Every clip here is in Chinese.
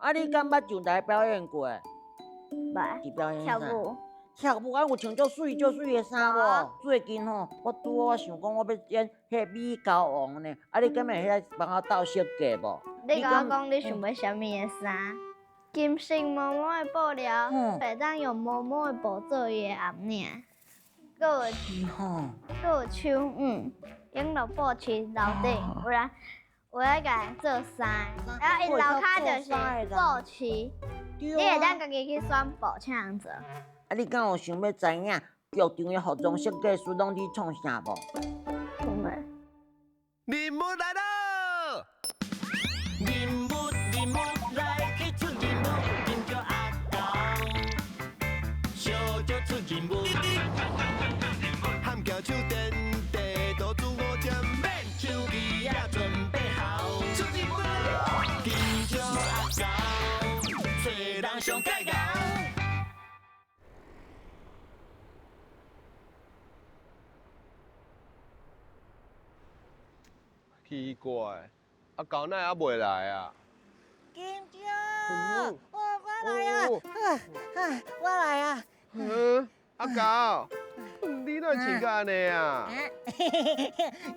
啊，你敢捌上台表演过？袂是表演啥？跳舞。跳舞啊，有穿足水的衫无？最近吼，我想讲我要演迄米高王呢，啊，你敢会晓帮我斗设计无？你甲我讲你想要啥物的衫？金色毛毛的布料，会当用毛毛的布做伊的红领，搁有手用落布旗楼顶，有咧甲做衫，然后伊楼骹就是布旗，你会当家己去选布请人做。啊，你敢有想要知影剧场的服装设计师拢伫创啥无？想袂。任务来了！任务来，去出任务，任叫阿公，小就出任务。喊叫手电地，多煮五针面，手机也准备好。出任务，任叫阿公，做人上解咬。奇怪，阿狗哪还袂来啊？金姐，我来啊！我来啊！阿狗，你哪穿甲安尼啊？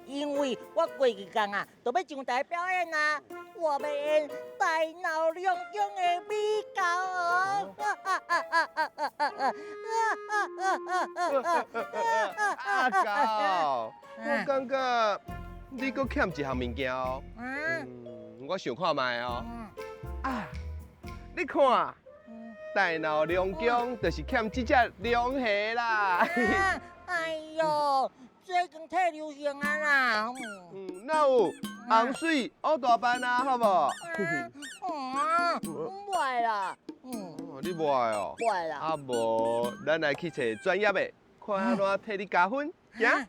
因为我过去讲啊，就要上台表演啊，我要演大闹龙宫的米高阿狗，我感觉你搁欠一项物件哦。我想看卖哦。啊，你看，大闹龙宫就是欠这只龙虾啦。哎呦，最近太流行啊啦！哪有红水乌大班啊，好无？袂啦，你袂哦？袂啦。啊无，咱来去找专业的，看安怎替你加分，行？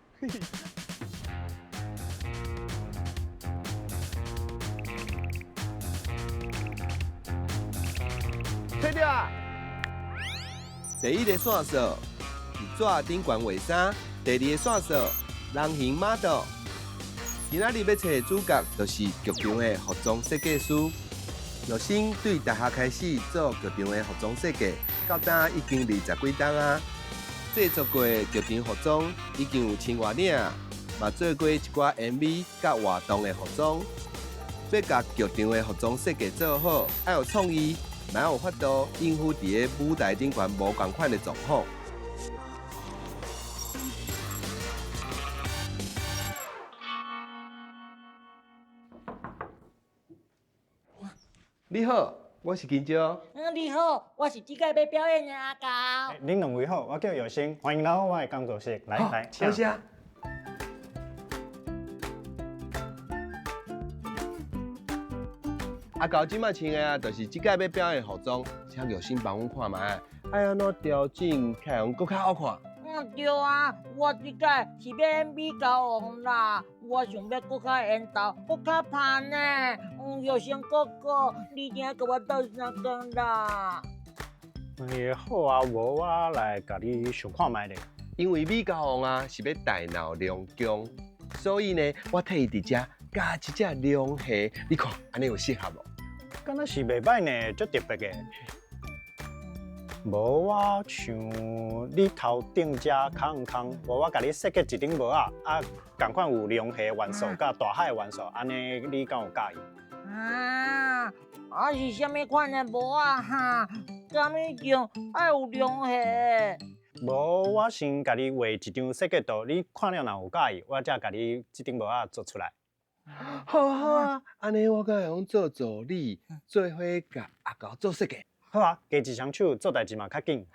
退掉。第一个线索是纸顶悬画衫，第二个线索人形 model。今仔日要找的主角就是剧场的服装设计师。玉生对大学开始做剧场的服装设计，到今已经20几档啊。制作过的剧场服装已经有青蛙领，嘛做过一寡 MV 甲活动的服装。要甲剧场的服装设计做好，要有创意。蛮有法度应付伫个舞台顶悬无同款的状况。你好，我是金椒。你好，我是即届要表演的阿高。恁两位好，我叫姚生，欢迎来到我的工作室。来，请。多谢。阿高即摆穿的啊，就是即届要表演服装，请玉生帮阮看卖，爱安怎调整，开用搁较好看。对啊，我即届是要演米高王啦，我想要搁较缘投，搁较盼呢。玉生哥哥，你今仔甲我斗相共啦？好啊，无我来甲你想看卖咧。因为米高王啊是要大闹龙宫，所以呢，我替伊伫遮加一只龙虾，你看安尼有适合无？敢若是袂歹呢，足特别嘅。无我像你头顶遮空空，无我甲你设计一顶帽啊，共款有龙虾元素甲大海元素，安尼你敢有介意？是啥物款的帽啊哈？敢物种爱有龙虾？无我先甲你画一张设计图，你看了若有介意，我才甲你这顶帽啊做出来。好啊，安尼我敢用做助理，做伙甲阿高做设计。好啊，加一双手做代志嘛较紧。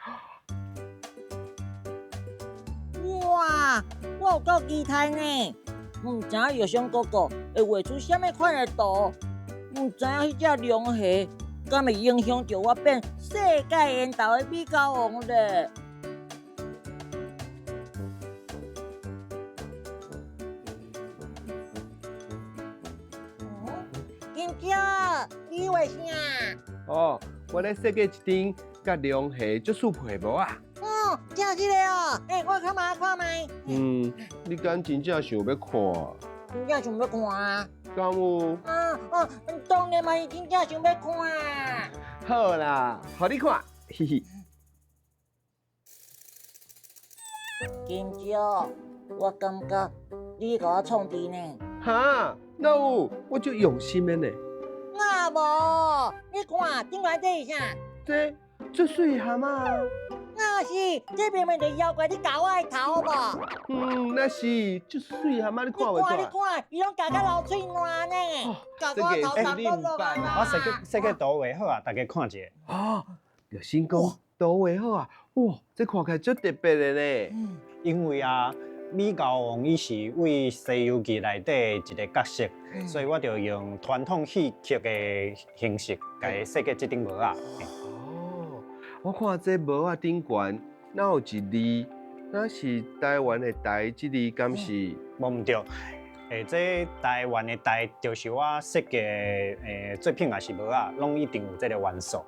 哇，我有够期待呢！唔知影玉生哥哥会画出啥物款的图？唔知影迄只龙虾敢会影响着我变世界缘投的米高王咧？金姐，你画啥？哦，我咧设计一顶甲龙虾足适配帽啊。正是咧哦！我看卖看卖。你敢真正想要看？真正想要看啊！敢有？当然嘛是真正想要看啊！好啦，互你看，嘿嘿。金蕉，我感觉你甲我创治呢。哈，那有，我就用心的呢。我无，你看顶来这是啥？这水蛤蟆。我是，这明明就是妖怪，你咬我的头好无？那是这水蛤蟆，你看你看，袂出来？你看，伊拢咬到流嘴烂呢，咬到我头上都落啊！我设计图画好啊，大家看一下。哦，有新讲图画好啊，哇，这看起来足特别的呢。因为啊，米高王伊是为《西游记》内底一个角色，所以我就用传统戏曲的形式，甲伊设计这顶帽啊。哦，我看这帽啊顶悬，哪有一字？那是台湾的台，这字敢是？无唔对，这台湾的台就是我设计的作品也是帽啊，拢一定有这个元素。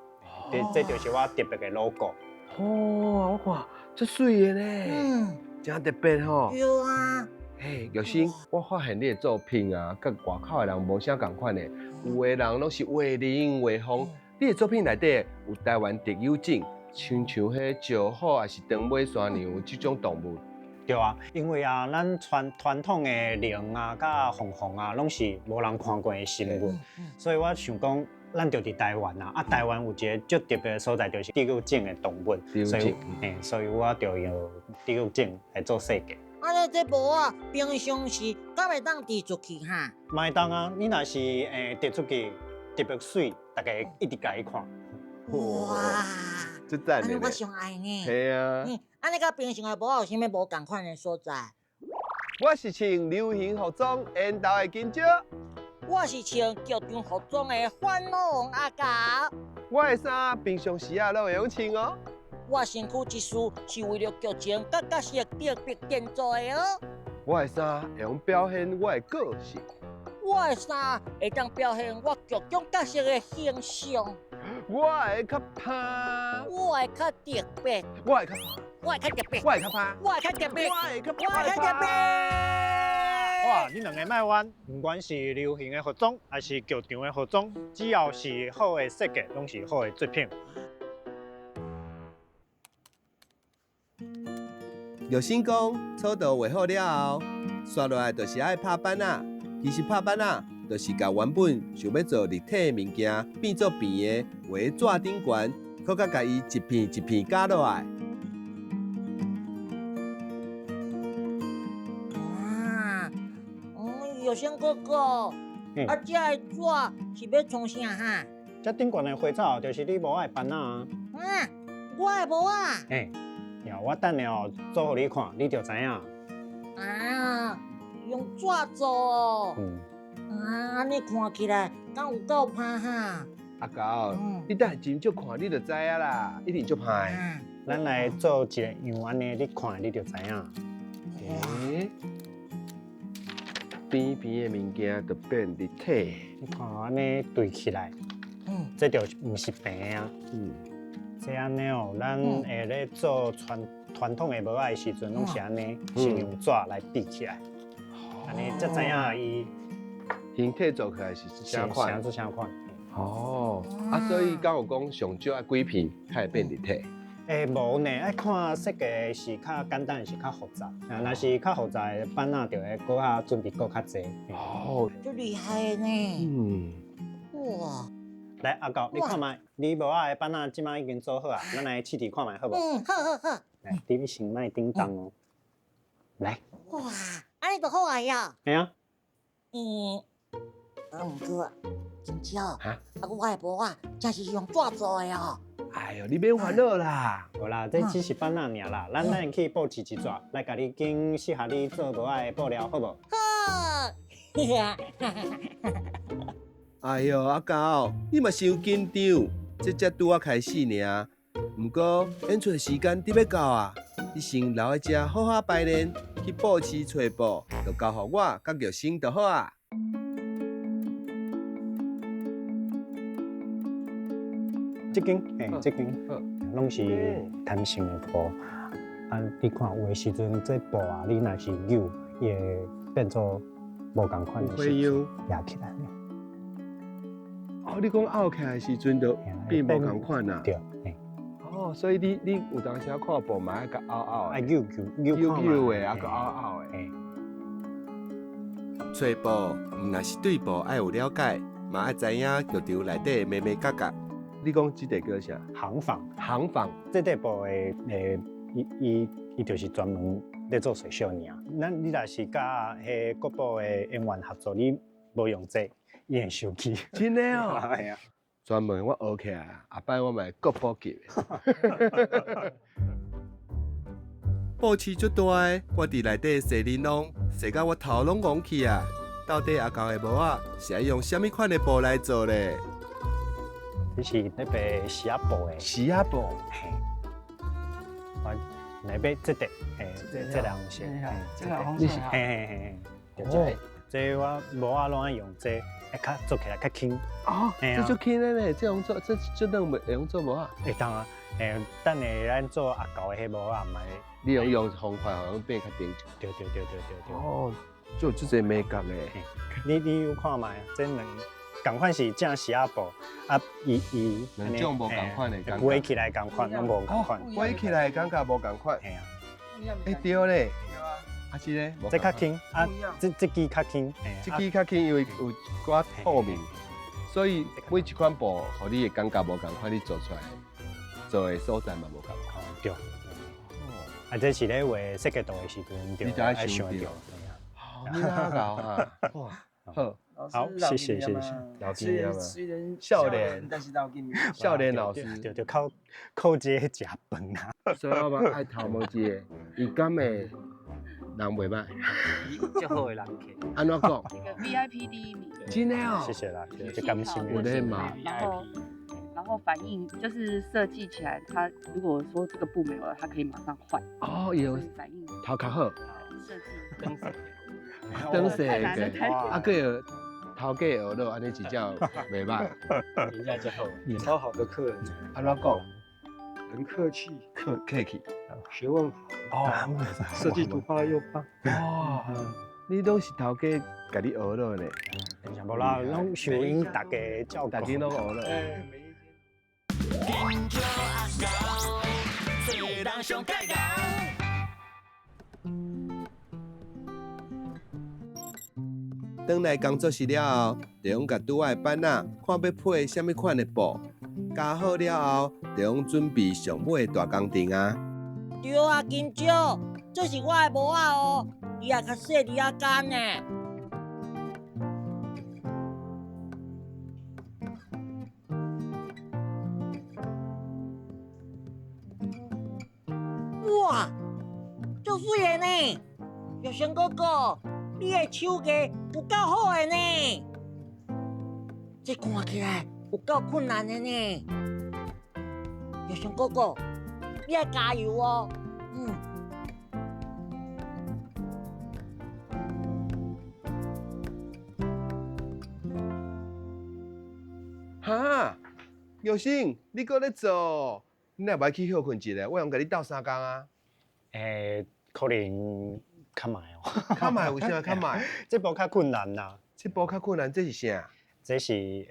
这就是我特别的 logo。哦，我看足水的呢，真特别吼。有啊。嘿，玉生，我发现你的作品啊，甲外口的人无啥共款的，有的人拢是画林画风，你的作品内底有台湾特有种，像迄石虎，还是长尾山羊这种动物。对啊，因为啊，咱传统的龙啊、甲凤啊，拢是无人看过的生物，所以我想讲，咱就伫台湾啊，台湾有一个足特别的所在，就是特有种的动物，所以我就用特有种来做设计。啊，你这帽啊，平常时敢会当递出去哈？卖当啊，你若是递出去特别水，大家一直甲伊看。哇，这赞的呢。安尼我上爱呢。系啊。安尼甲平常的帽有啥物无共款的所在？我是穿流行服装缘投的金蕉，我是穿剧场服装的欢乐王阿甲。我的衫平常时啊都会用穿哦。我身躯一束是为了剧情甲角色特别建造的哦。我的衫会用表现我的个性。我的衫会当表现我剧中角色的形象。我会较怕。我会较特别。我会较怕。我会较特别。我会较怕。我会较特别。我会较我会较特别。哇，你两个卖弯，不管是流行的服装，还是剧场的服装，只要是好的设计，拢是好的作品。玉生讲，草图画好了后，刷落来就是爱拍板啊。其实拍板啊，就是甲原本想要做立体的物件变做平的，画在纸顶悬，搁甲甲伊一片一片加落来。哇，有生哥哥，啊，这个纸是要创啥哈？这顶悬的花草就是你帽仔的板啊。我的帽啊。我等下做互你看，你就知影。啊，用纸做哦。安尼看起来敢有够歹哈？阿高，你等下真少看你就知影啦，一定足歹。咱来做一个样安尼，你看你就知影。边边的物件就变立体。你看安尼对起来，这就唔是平啊。这安尼哦，咱下咧做传统的帽仔的时阵，拢是安尼，是用纸来比起来，安尼才知影伊形体做起来是啥款？是啥款？哦，所以敢有讲上少爱几片才会变立体？无呢，爱看设计是较简单，是较复杂。若是较复杂的板仔，就会搁较准备搁较济。哦，足厉害的呢。哇！来，阿高，你看卖，你帽仔的板仔即摆已经做好啊，咱来试试看卖好无？好。来，你先卖叮当哦。来。哇，安尼就好啊呀。系啊。毋过，真少。我的帽啊，真是用纸做的哦。哎呦，你免烦恼啦。无啦，这只是板仔尔啦，咱去布置一撮，来甲你拣适合你做帽仔的布料，好无？好。哎呦，阿高，你嘛伤紧张，这才拄啊开始尔。不过演出的时间得要到啊，你先留在这好好排练，去布置找布，就交互我甲玉生就好啊。这件，拢是弹性的布。你看有的时阵这布啊，你若是扭，也变做无共款的形状，压起来。哎你讲拗起来的时阵就变无同款啦。对，哦，所以你有当时看布嘛，爱甲拗拗的，扭的，啊个拗拗的。嘿，找布，毋但是对布爱有了解，嘛爱知影剧场内底的眉角角。你讲即个叫啥？行坊，行坊。这块布的伊就是专门咧做水袖尔。你若是甲迄国宝的演员合作，你无用这，伊会生气。真的哦。系啊。专门我学起来，下摆我买国宝级的。布市足大个，我伫内底洗玲珑，洗到我头拢戆去啊！到底阿公的帽仔是爱用什么款的布来做咧？这是那边丝仔布的。丝仔布。嘿。我内边这块，这两些，这个红色，嘿嘿，哦，这我帽仔拢爱用这，会较做起来较轻。哦，这就轻的咧，这样做，这能会用做帽啊？会当啊，等下咱做阿狗的迄帽啊，买。你用方法好像变较定。对。哦，就这个美感嘞。你有看卖啊？这两同款是正丝仔布，啊，两种无同款的感觉。围起来同款，拢无同款。围起来感觉无同款。系啊。对咧。啊是咧。这较轻，啊，这支较轻。这支较轻，因为有寡透明，所以每一款布，互你的感觉无同款，你做出来做的所在嘛无同款。对。啊，这是咧画设计图的时阵，你就爱想到。你哪搞啊？哇，好，谢谢。老经验嘛，虽然少年，但是老经验。少年老师，就靠这食饭啊。所以我嘛爱头毛这个，伊敢会人袂歹。最好的人客。安怎讲？那个 VIP 第1名。真的哦。谢谢啦，就甘心。我的妈！然后反应就是设计起来，他如果说这个布没有了，他可以马上换。哦，有反应头较好。设计灯饰。灯饰个，啊个有头家学了，安尼真正袂歹。人家就好，超好的客人。安怎讲？很客气，客气，学问好。哦，设计图画得又棒。哇，你都是头家甲你学了呢。无啦，拢受因大家照顾，大家拢学了。转来工作室了后，就用甲拄仔的板仔看要配什么款的布，加好了后，就用准备上尾的大工程啊。对啊，金少，这是我的帽仔哦，你也较细，你也干呢。哇，足水的呢！玉生哥哥，你的手艺有够好的呢，这看起来有够困难的呢。玉生哥哥，你要加油哦！哈，玉生，你搁咧做？你若袂去休困一下，我用甲你斗3工啊。可能较慢哦。较慢有啥较慢？这部较困难啦。这部较困难，这是啥？这是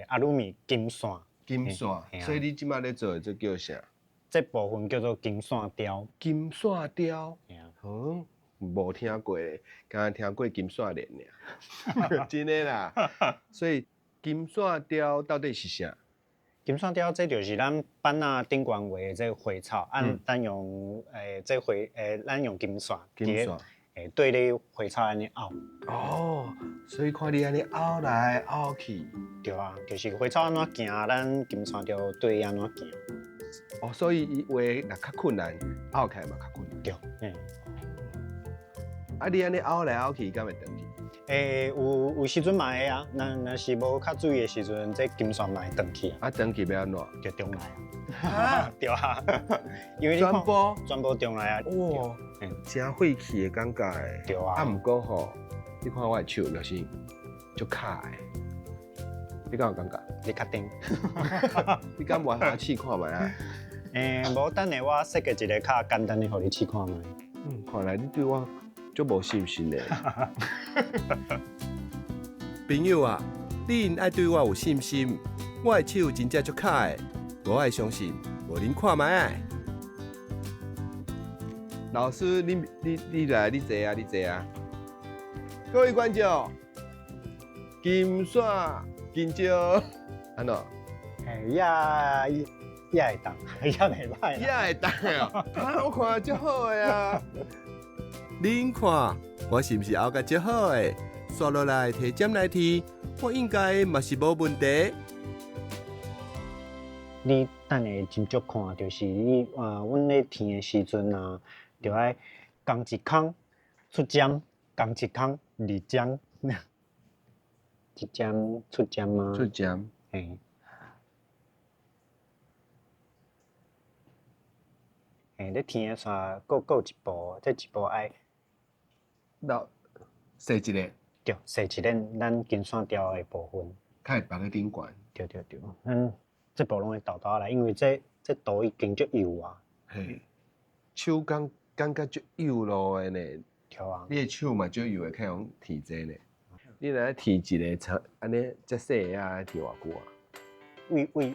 阿鲁米金线。金线，所以你即摆咧做的这叫啥？这部分叫做金线雕。金线雕。无听过，刚听过金线链尔。真的啦。所以金线雕到底是啥？金线雕这就是咱板仔顶悬画的这花草，咱用咱用金线，对咧花草安尼凹。哦，所以看你安尼凹来凹去。对啊，就是花草安怎行，咱金线雕对安怎行。哦，所以伊画若较困难，凹起来嘛较困难。对，啊，你安尼凹来凹去，敢会断去？有时阵嘛会啊，若是无较注意的时阵，这金线嘛会断去啊。啊，断去要安怎？就中来啊。对啊，因为全部中来啊。哇，真晦气的感觉诶。对啊。啊，毋过吼，你看我的手就是足卡诶，你敢有感觉？你确定？你敢摸下试看觅啊？无等下我设计一个较简单的，互你试看觅。看来你对我足无信心嘞。朋友啊，你爱对我有信心，我的手真正足卡的，无爱相信，无恁看卖啊！老师，你来，你坐啊，你坐啊！各位观众，金线金蕉，安怎？也会当，也袂歹。也会当哦，我看足好的啊！恁看，我是毋是后甲足好的？刷落来摕针来剃，我应该嘛是无问题。你等下真足看，就是你阮咧填的时阵啊，就爱共一空出针，共一空二针，一针出针吗？出针。嘿。你填的煞各有一步，这一步爱洗一个，对，洗一咱金线条的部分，较会放喺顶悬。对，咱这步拢会倒来，因为这图已经足油啊。嘿，手感觉足油咯的呢。对啊。你的手嘛足油的，较用剃这呢。你若剃一个安尼遮细个啊，剃偌久啊？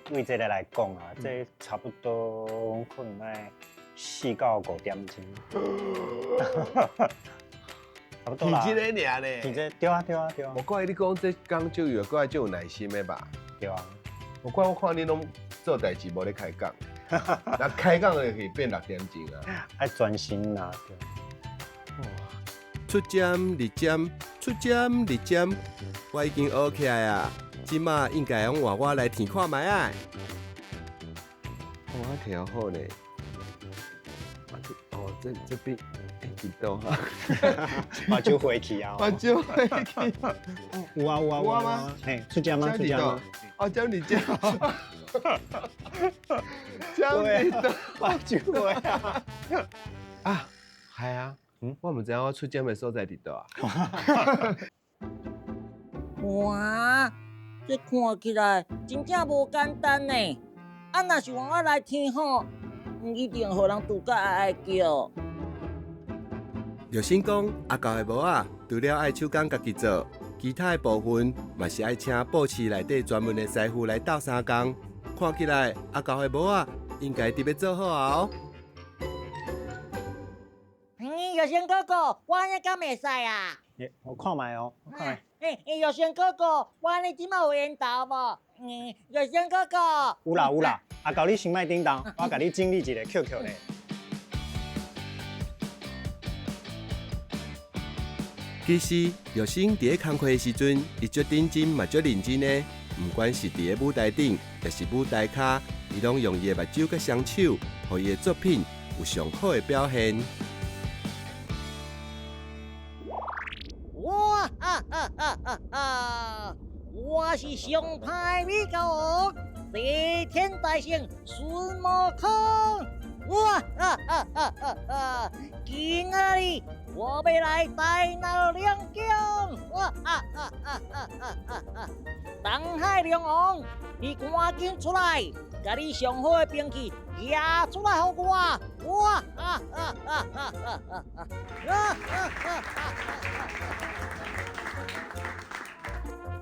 为这个来讲啊，这差不多可能爱4到5点钟。差不多啦。剃这个尔呢？剃这对啊。我怪你讲这工足油，怪足有耐心的吧？对啊。我看你拢做代志无咧开讲，那开讲就可以变6点钟啊！爱专心啦，对。出针入针，出针入针，我已经学起来啊！即马应该用换我来填看卖啊！我填好呢。这边几多哈？把酒回去啊！把酒回去。有啊吗？嘿，出针吗？哦，叫你叫。叫你的把酒回啊！啊，系啊。我唔知我出针的所在伫倒啊。哇，这看起来真正无简单呢。啊，若是换我来填吼，一定互人拄甲爱叫。刘星讲，阿狗的帽啊，除了爱手工家己做，其他的部分嘛是爱请布市内底专门的师傅来斗相共。看起来阿狗的帽啊，应该特别做好哦。药仙哥哥，我安尼敢袂使啊？我看卖哦，我看卖。药仙哥哥，我安尼即马有缘投无？药仙哥哥。有啦，阿狗你先莫叮当，我甲你整理一个 QQ 咧。其实，药生伫咧工课的时阵，伊足认真嘛足认真的，不管是伫咧舞台顶，也是舞台骹，伊拢用伊的目睭甲双手，互伊的作品有上好的表现。我是上派美狗，齐天大圣孙悟空。今仔日我要来大闹龙宫。东海龙王，你赶紧出来，把你上好的兵器举出来给我。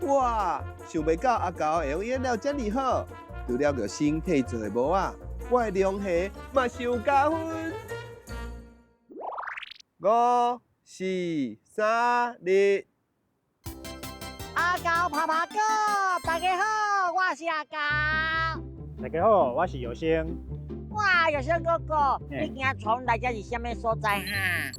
哇，想袂到阿狗会用演了遮尔好，除了个身体做的帽啊，我的龙虾嘛是有加分。5、4、3、2。阿狗拍拍哥，大家好，我是阿狗。大家好，我是药生。哇，药生哥哥，你今仔带来这是什么所在哈？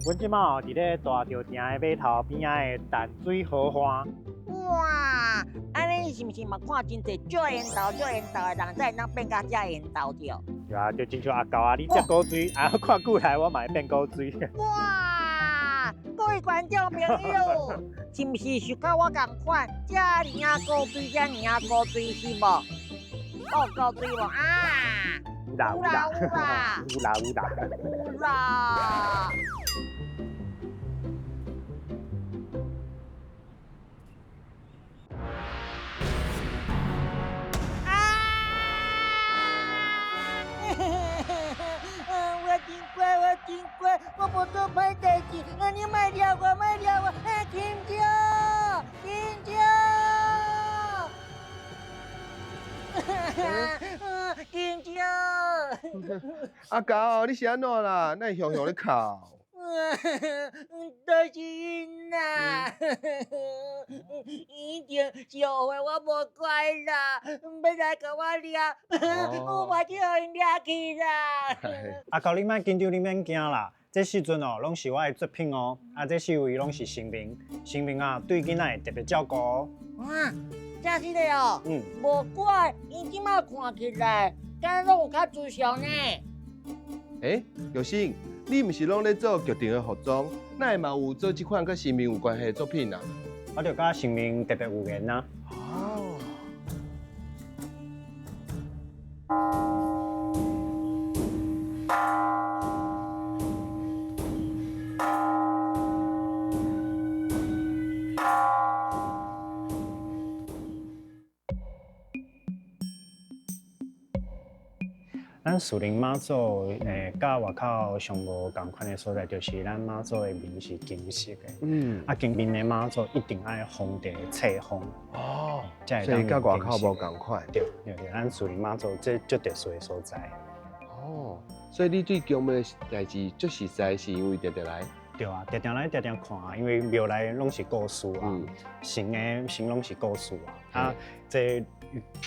阮即马伫咧大稻埕的码头边仔的淡水荷花。哇，安尼是毋是嘛看真侪少缘投的人，才会当变甲遮缘投着？对啊，就亲像阿狗啊，你食古水，啊看久来我嘛会变古水。哇，各位观众朋友，是毋是想甲我共款？遮尔啊古水，是无？哦，古水无啊？有啦。我真乖，我无做歹代志，你莫抓我，金蕉。金蕉，阿高，你是安怎啦？那雄雄咧哭。就是因啦，以前是后悔我无乖啦，要来甲我掠，我把这互因掠去啦。阿高，你莫紧张，你免惊啦。这时阵哦，拢是我的作品哦。啊，这四位拢是新兵，新兵啊，对囡仔会特别照顾哦。哇，真是的哦。嗯，无怪，因即马看起来，敢拢有较自强呢。我就甲生命特别有缘啊。哦。咱树林妈祖甲外口上无共款的所在，就是咱妈祖的面是金色的。嗯。啊，金面的妈祖一定爱封地册封。哦。才会所以甲外口无无共款。对，咱树林妈祖这最特殊的所在。哦。所以你对宫庙的代志最熟悉，是因为常常来。对啊，常常来常常看啊，因为庙内拢是故事啊，神拢是故事啊。啊，这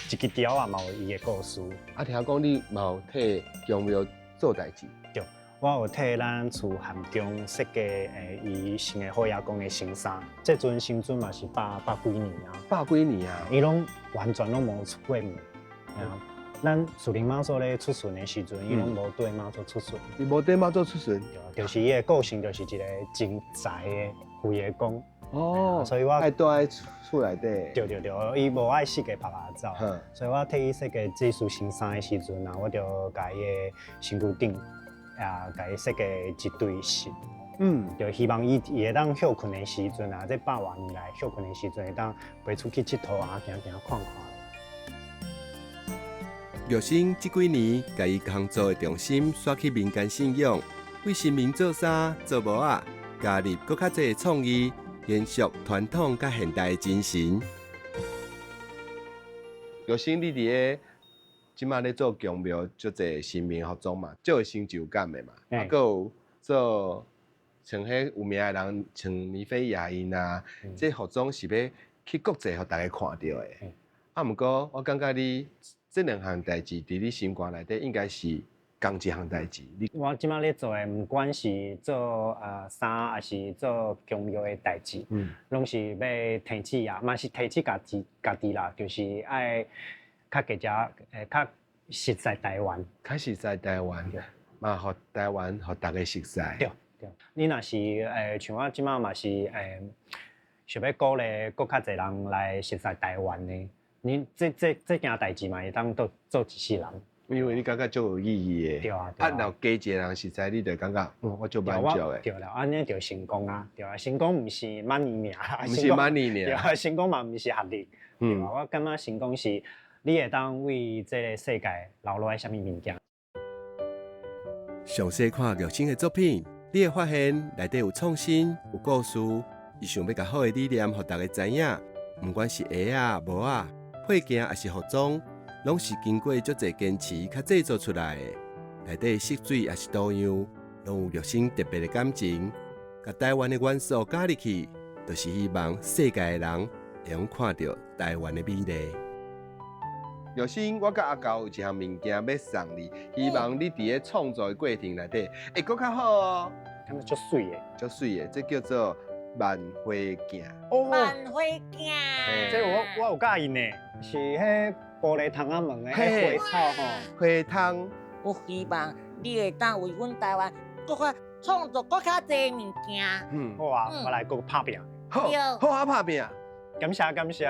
一支雕啊，嘛有伊的故事。啊，听讲你嘛有替宫庙做代志。对，我有替咱厝涵宫设计伊新的好爷公的新衫，这阵新阵嘛是百几年啊。百几年啊！伊拢完全拢无出过面。咱树林妈祖咧出巡的时阵，伊拢无对妈祖出巡。伊无对妈祖出巡。对，就是伊的个性就是一个真才的富爷公。哦，所以我爱住在厝内底。对，伊无爱四界拍拍走。所以我替伊设计这束新衫的时阵啊，我就甲伊的身躯顶甲伊设计一对绳。就希望伊会当休困的时阵啊，这100多年来休困的时阵会当飞出去佚佗啊，行看看。玉生这几年，甲伊工作的重心刷去民间信仰，为新民做衫、做帽仔，加入搁较侪创意，延续传统甲现代的精神。玉生，你伫个即马咧做宫庙，足侪新民服装嘛，足有成就感的嘛。啊，搁有做像迄有名的人，像米菲亚因啊，这服装是要去国际互大家看到的。啊，毋过我感觉你。这两项代志伫你心肝内底，应该是同一项代志。我即摆咧做的，不管是做衫，还是做宫庙的代志，拢是要提起啊，嘛是提起家己啦，就是爱较加较实在台湾，较实在台湾，嘛，互台湾互大家熟悉。对，你若是像我即摆嘛是想要鼓励搁较侪人来熟悉台湾的。你这件代志嘛，会当做一世人，因为你感觉足有意义的。对啊。啊，若加一个人实在，你就感觉，我足满足的。对了，安尼就成功啊，对啊，成功毋是 money 尔，毋是 money 对啊，成功嘛毋是学历，对啊，我感觉成功是，你会当为这个世界留落来啥物物件。详细看玉生的作品，你会发现内底有创新，有故事，伊想要甲好的理念，互大家知影，毋管是鞋啊、帽啊。配件也是服装，拢是经过足侪坚持才制作出来的。内底色水也是多样，拢有玉生特别的感情。甲台湾的元素加入去，就是希望世界的人会用看到台湾的美丽。玉生，我甲阿高有一项物件要送你，希望你伫个创作的过程内底会搁较好哦。看到足水的，足水的，这叫做万花镜。万花镜，这我有介意呢，是迄玻璃窗仔门的迄花草吼。花窗，我希望你会当为阮台湾搁较创作搁较侪物件。好啊，我来搁拍拼。好，好啊，拍拼。感谢。